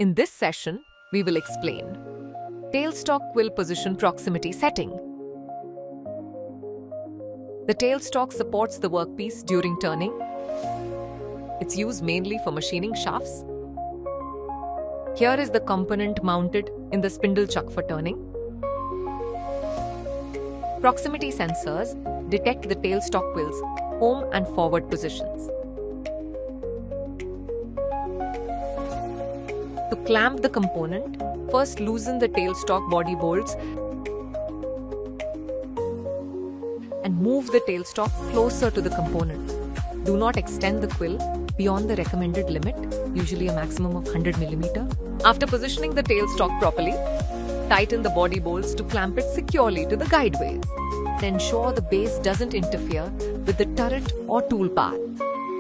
In this session, we will explain Tailstock Quill Position Proximity Setting. The tailstock supports the workpiece during turning. It's used mainly for machining shafts. Here is the component mounted in the spindle chuck for turning. Proximity sensors detect the tailstock quill's home and forward positions. To clamp the component, first loosen the tailstock body bolts and move the tailstock closer to the component. Do not extend the quill beyond the recommended limit, usually a maximum of 100 mm. After positioning the tailstock properly, tighten the body bolts to clamp it securely to the guideways. Ensure the base doesn't interfere with the turret or tool path.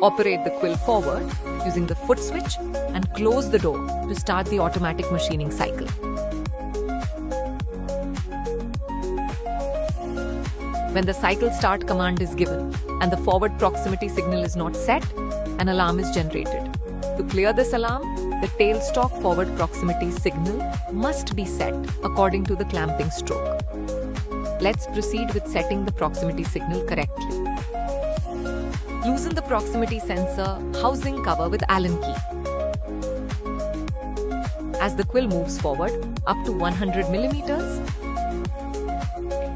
Operate the quill forward using the foot switch and close the door to start the automatic machining cycle. When the cycle start command is given and the forward proximity signal is not set, an alarm is generated. To clear this alarm, the tailstock forward proximity signal must be set according to the clamping stroke. Let's proceed with setting the proximity signal correctly. Loosen the proximity sensor housing cover with Allen key. As the quill moves forward up to 100 mm,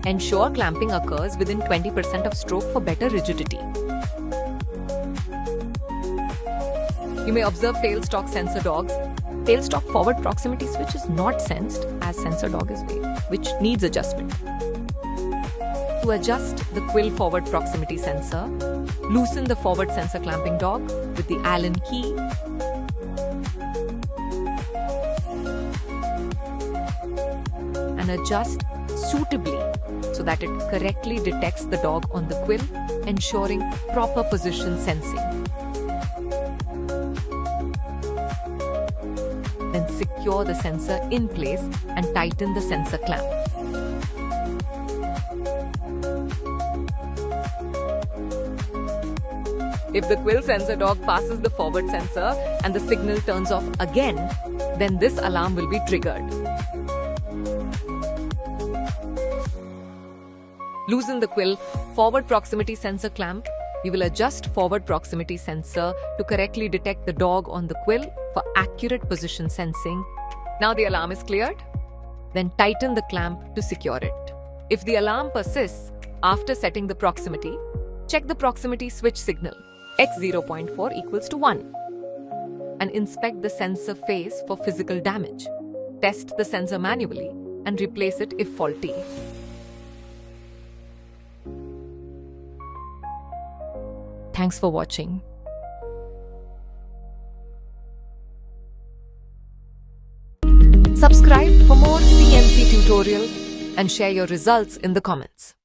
ensure clamping occurs within 20% of stroke for better rigidity. You may observe tailstock sensor dogs. Tailstock forward proximity switch is not sensed as sensor dog is weak, which needs adjustment. To adjust the quill forward proximity sensor, loosen the forward sensor clamping dog with the Allen key. And adjust suitably so that it correctly detects the dog on the quill, ensuring proper position sensing. Then secure the sensor in place and tighten the sensor clamp. If the quill sensor dog passes the forward sensor and the signal turns off again, then this alarm will be triggered. Loosen the quill forward proximity sensor clamp. We will adjust forward proximity sensor to correctly detect the dog on the quill for accurate position sensing. Now the alarm is cleared. Then tighten the clamp to secure it. If the alarm persists after setting the proximity, check the proximity switch signal. X 0.4 equals to 1 and inspect the sensor face for physical damage. Test the sensor manually and replace it if faulty. Thanks for watching. Subscribe for more CNC tutorial and share your results in the comments.